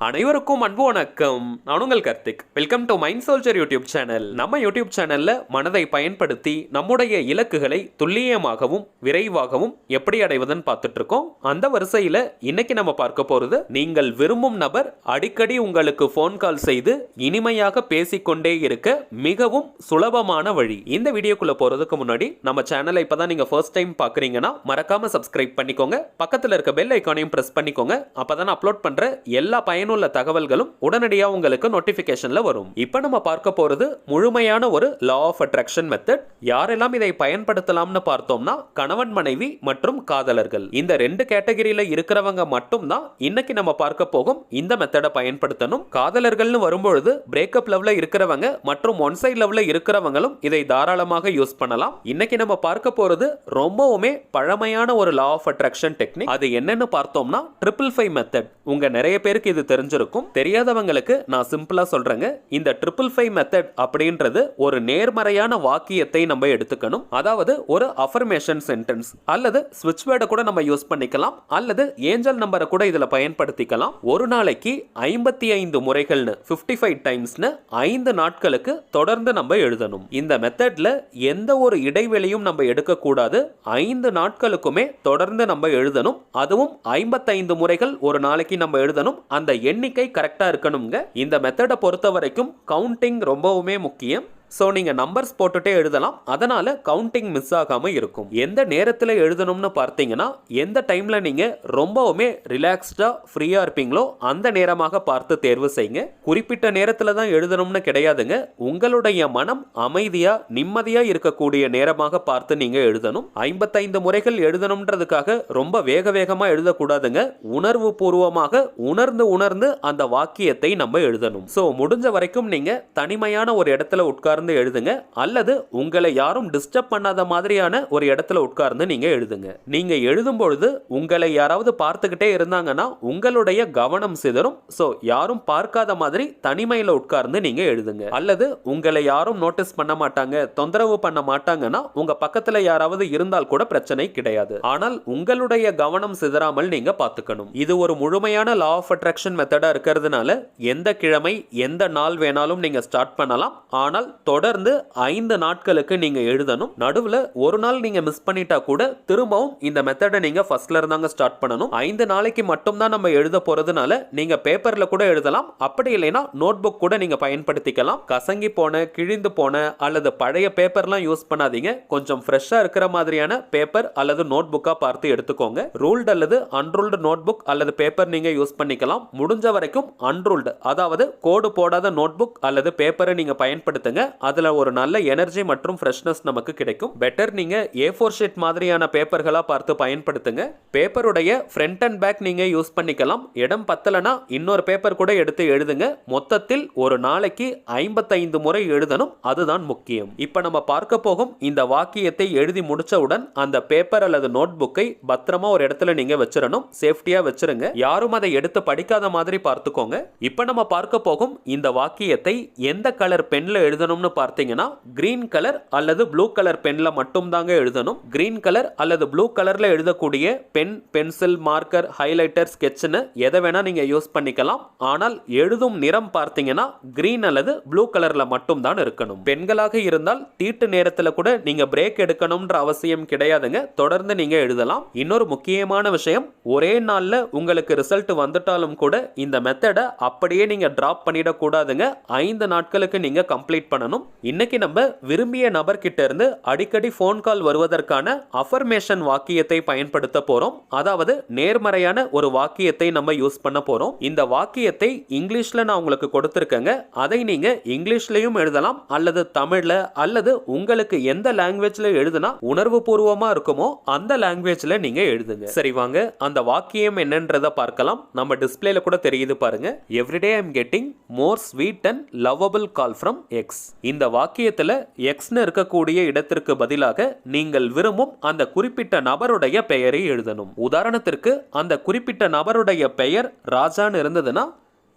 அனைவருக்கும் அன்பு வணக்கம். நான் உங்கள் Karthik. Welcome to mind soldier YouTube channel. நம்ம யூடியூப் சேனல்ல மனதை பயன்படுத்தி நம்முடைய இலக்குகளை துல்லியமாகவும் விரைவாகவும் எப்படி அடைவதுன்னு பார்த்துட்டு இருக்கோம். அந்த வரிசையில இன்னைக்கு நம்ம பார்க்க போறது, நீங்கள் விரும்பும் நபர் அடிக்கடி உங்களுக்கு போன் கால் செய்து இனிமையாக பேசிக்கொண்டே இருக்க மிகவும் சுலபமான வழி. இந்த வீடியோக்குள்ள போறதுக்கு முன்னாடி நம்ம சேனலை இப்பதான் நீங்க ஃபர்ஸ்ட் டைம் பாக்குறீங்கன்னா மறக்காம சப்ஸ்கிரைப் பண்ணிக்கோங்க. பக்கத்துல இருக்க பெல் ஐகானையும் பிரஸ் பண்ணிக்கோங்க. அப்பதான் அப்லோட் பண்ற எல்லா பயனுள்ள தகவல்களும் உடனடியா உங்களுக்கு நோட்டிபிகேஷன்ல வரும். இப்போ நம்ம பார்க்க போறது முழுமையான ஒரு லா ஆஃப் அட்ராக்ஷன் மெத்தட். யாரெல்லாம் இதை பயன்படுத்தலாம்னு பார்த்தோம்னா, கணவன் மனைவி மற்றும் காதலர்கள், இந்த ரெண்டு கேட்டகரியில இருக்கிறவங்க மட்டும் தான் இன்னைக்கு நம்ம பார்க்க போகும் இந்த மெத்தடை பயன்படுத்தணும். காதலர்கள்னு வரும்பொழுது பிரேக்கப் லெவல்ல இருக்கிறவங்க மற்றும் ஒன் சைடு லெவல்ல இருக்கிறவங்களும் இதை தாராளமாக யூஸ் பண்ணலாம். இன்னைக்கு நம்ம பார்க்க போறது ரொம்பவுமே பழமையான ஒரு லா ஆஃப் அட்ராக்ஷன் டெக்னிக். அது என்னன்னு பார்த்தோம்னா 555 மெத்தட். உங்க நிறைய பேருக்கு இது தெரிஞ்சிருக்கும். தெரியாதவங்களுக்கு நான் சிம்பிளா சொல்றேங்க. இந்த 555 மெத்தட் அப்படின்றது ஒரு நேர்மறையான வாக்கியத்தை நம்ம எடுத்துக்கணும். அதாவது ஒரு அஃபர்மேஷன் சென்டென்ஸ் அல்லது ஸ்விட்ச் வேர்டை கூட நம்ம யூஸ் பண்ணிக்கலாம், அல்லது ஏஞ்சல் நம்பரை கூட இதுல பயன்படுத்திக்கலாம். ஒரு நாளைக்கு 55 முறைகள்னு 55 டைம்ஸ்னு 5 நாட்களுக்கு தொடர்ந்து நம்ம எழுதணும். இந்த மெத்தட்ல எந்த ஒரு இடைவெளியும் நம்ம எடுக்க கூடாது. 5 நாட்களுக்குமே தொடர்ந்து நம்ம எழுதணும். அதுவும் 55 முறைகள் ஒரு நாளைக்கு நம்ம எழுதணும். அந்த எண்ணிக்கை கரெக்டா இருக்கணுங்க. இந்த மெத்தடை பொறுத்த வரைக்கும் கவுண்டிங் ரொம்பவுமே முக்கியம். ஸோ நீங்கள் நம்பர்ஸ் போட்டுட்டே எழுதலாம். அதனால் கவுண்டிங் மிஸ் ஆகாமல் இருக்கும். எந்த நேரத்தில் எழுதணும்னு பார்த்தீங்கன்னா, எந்த டைமில் நீங்கள் ரொம்பவுமே ரிலாக்ஸ்டாக ஃப்ரீயாக இருப்பீங்களோ அந்த நேரமாக பார்த்து தேர்வு செய்யுங்க. குறிப்பிட்ட நேரத்தில் தான் எழுதணும்னு கிடையாதுங்க. உங்களுடைய மனம் அமைதியாக நிம்மதியாக இருக்கக்கூடிய நேரமாக பார்த்து நீங்கள் எழுதணும். 55 முறைகள் எழுதணுன்றதுக்காக ரொம்ப வேக வேகமாக எழுதக்கூடாதுங்க. உணர்வு பூர்வமாக உணர்ந்து அந்த வாக்கியத்தை நம்ம எழுதணும். ஸோ முடிஞ்ச வரைக்கும் நீங்கள் தனிமையான ஒரு இடத்துல உட்கார்ந்து எழுதுங்க, அல்லது உங்களை யாரும் டிஸ்டர்ப் பண்ணாத மாதிரியான ஒரு இடத்துல உட்கார்ந்து நீங்க எழுதுங்க. நீங்க எழுதும் பொழுது உங்களை யாராவது பார்த்துக்கிட்டே இருந்தாங்கன்னா உங்களுடைய கவனம் சிதறும். சோ யாரும் பார்க்காத மாதிரி தனிமையில உட்கார்ந்து நீங்க எழுதுங்க. அல்லது உங்களை யாரும் நோட்டீஸ் பண்ண மாட்டாங்க, தொந்தரவு பண்ண மாட்டாங்கன்னா உங்க பக்கத்துல யாராவது இருந்தால் கூட பிரச்சனை கிடையாது. ஆனால் உங்களுடைய கவனம் சிதறாமல் நீங்க பார்த்துக்கணும். இது ஒரு முழுமையான லா ஆஃப் அட்ராக்ஷன் மெத்தடா இருக்கிறதுனால எந்த கிழமை எந்த நாள் வேணாலும் நீங்க ஸ்டார்ட் பண்ணலாம். ஆனால் தொடர்ந்து 5 நாட்களுக்கு நீங்க எழுதணும். நடுவுல ஒரு நாள் நீங்க மிஸ் பண்ணிட்டா கூட திரும்பவும் இந்த மெத்தடை நீங்க ஃபர்ஸ்ட்ல இருந்தாங்க ஸ்டார்ட் பண்ணணும். 5 நாளைக்கு மட்டும் தான் நம்ம எழுத போறதுனால நீங்க பேப்பர்ல கூட எழுதலாம். அப்படி இல்லைனா நோட்புக் கூட நீங்க பயன்படுத்திக்கலாம். கசங்கி போன, கிழிந்து போன அல்லது பழைய பேப்பர்லாம் யூஸ் பண்ணாதீங்க. கொஞ்சம் ஃப்ரெஷ்ஷா இருக்கிற மாதிரியான பேப்பர் அல்லது நோட்புக்கா பார்த்து எடுத்துக்கோங்க. ரூல்ட் அல்லது அன்ரூல்டு நோட்புக் அல்லது பேப்பர் நீங்க யூஸ் பண்ணிக்கலாம். முடிஞ்ச வரைக்கும் அன்ரூல்டு, அதாவது கோடு போடாத நோட்புக் அல்லது பேப்பரை நீங்க பயன்படுத்துங்க. அதுல ஒரு நல்ல எனர்ஜி மற்றும் ஃப்ரெஷ்னஸ் நமக்கு கிடைக்கும். பெட்டர் நீங்க A4 ஷீட் மாதிரியான பேப்பர்களா பார்த்து பயன்படுத்துங்க. பேப்பருடைய ஃப்ரண்ட் அண்ட் பேக் நீங்க யூஸ் பண்ணிக்கலாம். இடம் பத்தலனா இன்னொரு பேப்பர் கூட எடுத்து எழுதுங்க. மொத்தத்தில் ஒரு நாளைக்கு 55 முறை எழுதணும். அதுதான் முக்கியம். இப்ப நம்ம பார்க்க போகும் இந்த வாக்கியத்தை எழுதி முடிச்சவுடன் அந்த பேப்பர் அல்லது நோட் புக்கை பத்திரமா ஒரு இடத்துல நீங்க வச்சிரணும். சேஃப்டியா வச்சிருங்க. யாரும் அதை எடுத்து படிக்காத மாதிரி பார்த்துக்கோங்க. இப்ப நம்ம பார்க்க போகும் இந்த வாக்கியத்தை எந்த கலர் பென்ல எழுதணும்னு பார்த்தீங்கன்னா, கிரீன் கலர் அல்லது ப்ளூ கலர் பென்ல மட்டும் தாங்க எழுதணும். கிரீன் கலர் அல்லது ப்ளூ கலர்ல எழுதக்கூடிய பென், பென்சில், மார்க்கர், ஹைலைட்டர், ஸ்கெட்ச்னு எதை வேணா நீங்க யூஸ் பண்ணிக்கலாம். ஆனால் எழுதும் நிறம் பார்த்தீங்கன்னா கிரீன் அல்லது ப்ளூ கலர்ல மட்டும் தான் இருக்கணும். பெண்களாக இருந்தால் தீட்டு நேரத்துல கூட நீங்க பிரேக் எடுக்கணும்ன்ற அவசியம் கிடையாதுங்க. தொடர்ந்து நீங்க எழுதலாம். இன்னொரு முக்கியமான விஷயம், ஒரே நாள்ல உங்களுக்கு ரிசல்ட் வந்துட்டாலும் கூட இந்த மெத்தடை அப்படியே நீங்க டிராப் பண்ணிடக்கூடாதுங்க. 5 நாட்களுக்கு நீங்க கம்ப்ளீட் பண்ணணும். இன்னைக்கு நம்ம விரும்பிய நபர் கிட்ட இருந்து அடிக்கடி போன் கால் வருவதற்கான அஃபர்மேஷன் வாக்கியத்தை பயன்படுத்த போறோம். அதாவது நேர்மறையான ஒரு வாக்கியத்தை நம்ம யூஸ் பண்ண போறோம். இந்த வாக்கியத்தை இங்கிலீஷ்ல நான் உங்களுக்கு கொடுத்திருக்கேங்க. அதை நீங்க இங்கிலீஷ்லயும் எழுதலாம், அல்லது தமிழ்ல, அல்லது உங்களுக்கு எந்த லாங்குவேஜ்ல எழுதுனா உணர்வு பூர்வமா இருக்குமோ அந்த லாங்குவேஜ்ல நீங்க எழுதுங்க. சரி, வாங்க அந்த வாக்கியம் என்னன்றத பார்க்கலாம். நம்ம டிஸ்பிளேல கூட தெரியுது பாருங்க. Everyday I am getting more sweet and lovable call from x. இந்த வாக்கியத்துல எக்ஸ்னு இருக்கக்கூடிய இடத்திற்கு பதிலாக நீங்கள் விரும்பும் அந்த குறிப்பிட்ட நபருடைய பெயரை எழுதணும். உதாரணத்திற்கு அந்த குறிப்பிட்ட நபருடைய பெயர் ராஜான்னு இருந்ததுன்னா,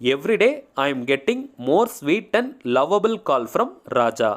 everyday I am getting more sweet and lovable call from Raja.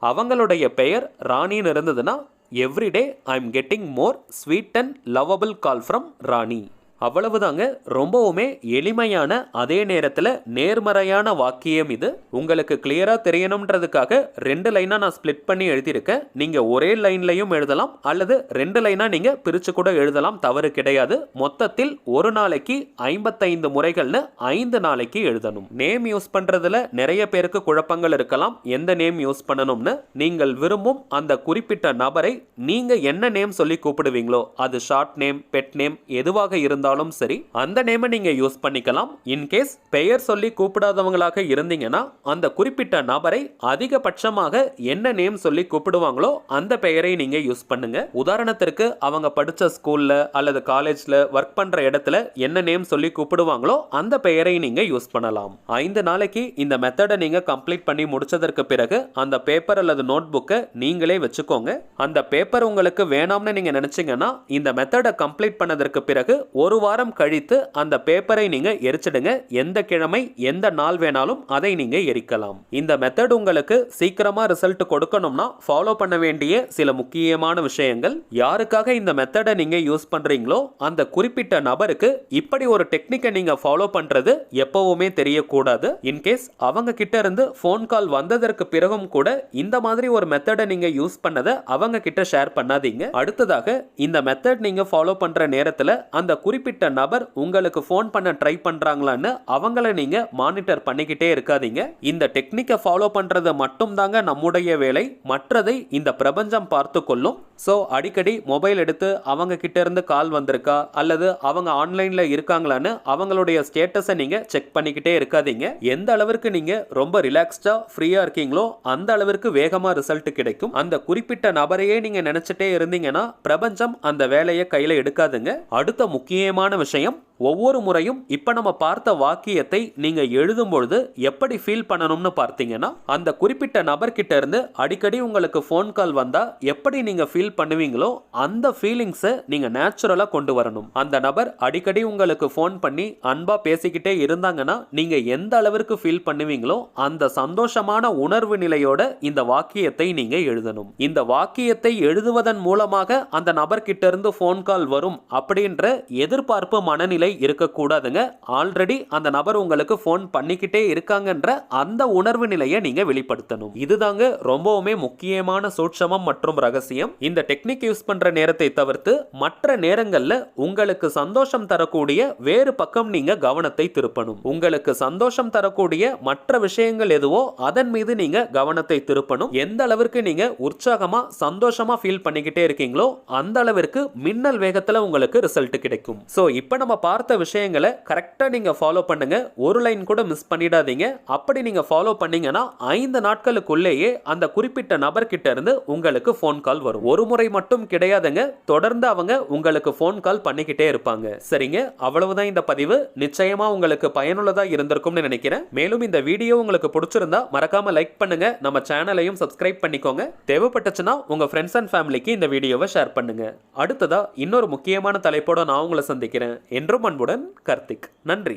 அவங்களுடைய பெயர் ராணின்னு இருந்ததுன்னா, everyday I am getting more sweet and lovable call from Rani. அவ்வளவுதாங்க. ரொம்பவுமே எளிமையான அதே நேரத்தில் நேர்மறையான வாக்கியம் இது. உங்களுக்கு கிளியரா தெரியணும்ன்றதுக்காக 2 லைனா நான் ஸ்பிளிட் பண்ணி எழுதியிருக்கேன். நீங்க ஒரே லைன்லையும் எழுதலாம் அல்லது 2 லைனா நீங்க பிரிச்சு கூட எழுதலாம், தவறு கிடையாது. மொத்தத்தில் ஒரு நாளைக்கு 55 முறைகள்னு 5 நாளைக்கு எழுதணும். நேம் யூஸ் பண்றதுல நிறைய பேருக்கு குழப்பங்கள் இருக்கலாம். எந்த நேம் யூஸ் பண்ணணும்னு. நீங்கள் விரும்பும் அந்த குறிப்பிட்ட நபரை நீங்க என்ன நேம் சொல்லி கூப்பிடுவீங்களோ, அது ஷார்ட் நேம், பெட் நேம் எதுவாக இருந்தாலும் சரி, அந்த நேமை நீங்க யூஸ் பண்ணிக்கலாம். இன்கேஸ் பெயர் சொல்லி கூப்பிடாதவங்களாக இருந்தீங்கன்னா அந்த குறிப்பிட்ட நபரை அதிகபட்சமாக என்ன நேம் சொல்லி கூப்பிடுவாங்களோ அந்த பெயரை நீங்க யூஸ் பண்ணுங்க. உதாரணத்திற்கு அவங்க படிச்ச ஸ்கூல்ல அல்லது காலேஜ்ல ஒர்க் பண்ற இடத்துல என்ன நேம் சொல்லி கூப்பிடுவாங்களோ அந்த பெயரை நீங்க யூஸ் பண்ணலாம். 5 நாளைக்கு இந்த மெத்தடை நீங்க கம்ப்ளீட் பண்ணி முடிச்சதற்கு பிறகு அந்த பேப்பர் அல்லது நோட் புக்கை நீங்களே வச்சுக்கோங்க. அந்த பேப்பர் உங்களுக்கு வேணாம்னு நீங்க நினைச்சீங்கன்னா இந்த மெத்தடை கம்ப்ளீட் பண்ணதற்கு பிறகு ஒரு வாரம் கழித்து அந்த பேப்பரை நீங்க எரிச்சிடுங்க. எந்த கிழமை எந்த நாள் வேணாலும் அதை நீங்க எரிக்கலாம். இந்த மெத்தட் உங்களுக்கு சீக்கிரமா ரிசல்ட் கொடுக்கணும்னா ஃபாலோ பண்ண வேண்டிய சில முக்கியமான விஷயங்கள். யாருக்காக இந்த மெத்தடை நீங்க யூஸ் பண்றீங்களோ அந்த குறிப்பிட்ட நபருக்கு இப்படி ஒரு டெக்னிக்கை நீங்க ஃபாலோ பண்றது எப்பவுமே தெரியக்கூடாது. இன்கேஸ் அவங்க கிட்ட இருந்து ஃபோன் கால் வந்ததற்கு பிறகும் கூட இந்த மாதிரி ஒரு மெத்தடை நீங்க யூஸ் பண்ணதை அவங்க கிட்ட ஷேர் பண்ணாதீங்க. அடுத்ததாக இந்த மெத்தட் நீங்க ஃபாலோ பண்ற நேரத்துல அந்த குறிப்பிட்ட நபர் உங்களுக்கு ஃபோன் பண்ண ட்ரை பண்றாங்களான்னு அவங்கள நீங்க மானிட்டர் பண்ணிக்கிட்டே இருக்காதீங்க. இந்த டெக்னிக்கை ஃபாலோ பண்றது மட்டும் தாங்க நம்முடைய வேலை. மற்றதை இந்த பிரபஞ்சம் பார்த்து கொள்ளும். சோ அடிக்கடி மொபைல் எடுத்து அவங்க கிட்ட இருந்து கால் வந்திருக்கா அல்லது அவங்க ஆன்லைன்ல இருக்காங்களான்னு அவங்களுடைய ஸ்டேட்டஸை நீங்க செக் பண்ணிக்கிட்டே இருக்காதீங்க. எந்த அளவிற்கு நீங்க ரொம்ப ரிலாக்ஸ்டா ஃப்ரீயா இருக்கீங்களோ அந்த அளவிற்கு வேகமா ரிசல்ட் கிடைக்கும். அந்த குறிப்பிட்ட நபரையே நீங்க நினைச்சிட்டே இருந்தீங்கன்னா பிரபஞ்சம் அந்த வேலையை கையில எடுக்காதுங்க. அடுத்த முக்கியமான விஷயம், ஒவ்வொரு முறையும் இப்ப நம்ம பார்த்த வாக்கியத்தை நீங்க எழுதும் பொழுது எப்படி ஃபீல் பண்ணணும்னு பார்த்தீங்கன்னா, அந்த குறிப்பிட்ட நபர்கிட்ட இருந்து அடிக்கடி உங்களுக்கு ஃபோன் கால் வந்தா எப்படி நீங்க ஃபீல் பண்ணுவீங்களோ அந்த ஃபீலிங்ஸை நீங்க நேச்சுரலா கொண்டு வரணும். அந்த நபர் அடிக்கடி உங்களுக்கு ஃபோன் பண்ணி அன்பா பேசிக்கிட்டே இருந்தாங்கன்னா நீங்க எந்த அளவிற்கு ஃபீல் பண்ணுவீங்களோ அந்த சந்தோஷமான உணர்வு நிலையோட இந்த வாக்கியத்தை நீங்க எழுதணும். இந்த வாக்கியத்தை எழுதுவதன் மூலமாக அந்த நபர்கிட்ட இருந்து ஃபோன் கால் வரும் அப்படின்ற எதிர்பார்ப்பு மனநிலை இருக்கக்கூடாதுங்க. ஆல்ரெடி அந்த நபர் உங்களுக்கு ஃபோன் பண்ணிக்கிட்டே இருக்காங்கன்ற அந்த உணர்வு நிலையை நீங்க வெளிப்படுத்தணும். இதுதாங்க ரொம்பவுமே முக்கியமான சூட்சமம் மற்றும் ரகசியம். இந்த டெக்னிக் யூஸ் பண்ற நேரத்தை தவிர்த்து மற்ற நேரங்கள்ல உங்களுக்கு சந்தோஷம் தரக்கூடிய வேறு பக்கம் நீங்க கவனத்தை திருப்பணும். உங்களுக்கு சந்தோஷம் தரக்கூடிய மற்ற விஷயங்கள் எதுவோ அதன் மீது நீங்க கவனத்தை திருப்பணும். எந்த அளவிற்கு நீங்க உற்சாகமா சந்தோஷமா ஃபீல் பண்ணிக்கிட்டே இருக்கீங்களோ அந்த அளவிற்கு மின்னல் வேகத்துல உங்களுக்கு ரிசல்ட் கிடைக்கும். சோ இப்போ நம்ம பார்த்த விஷயங்களை கரெக்டா நீங்க ஃபாலோ பண்ணுங்க. ஒரு லைன் கூட மிஸ் பண்ணிடாதீங்க. அப்படி நீங்க ஃபாலோ பண்ணீங்கன்னா 5 நாட்களுக்குள்ளேயே அந்த குறிப்பிட்ட நபர் கிட்ட இருந்து உங்களுக்கு ஃபோன் கால் வரும். ஒரு முறை மட்டும் கிடையாதுங்க, தொடர்ந்து அவங்க உங்களுக்கு ஃபோன் கால் பண்ணிக்கிட்டே இருப்பாங்க. சரிங்க, அவ்வளவுதான் இந்த பதிவு. நிச்சயமா உங்களுக்கு பயனுள்ளதா இருந்திருக்கும்னு நினைக்கிறேன். மேலும் இந்த வீடியோ உங்களுக்கு பிடிச்சிருந்தா மறக்காம லைக் பண்ணுங்க. நம்ம சேனலையும் சப்ஸ்கிரைப் பண்ணிக்கோங்க. தேவைப்பட்டுச்சுன்னா உங்க ஃப்ரெண்ட்ஸ் அண்ட் ஃபேமிலிக்கு இந்த வீடியோவை ஷேர் பண்ணுங்க. அடுத்ததா இன்னொரு முக்கியமான தலைப்போட நான் உங்களை சந்திக்கிறேன். என்றும் அன்புடன் கார்த்திக். நன்றி.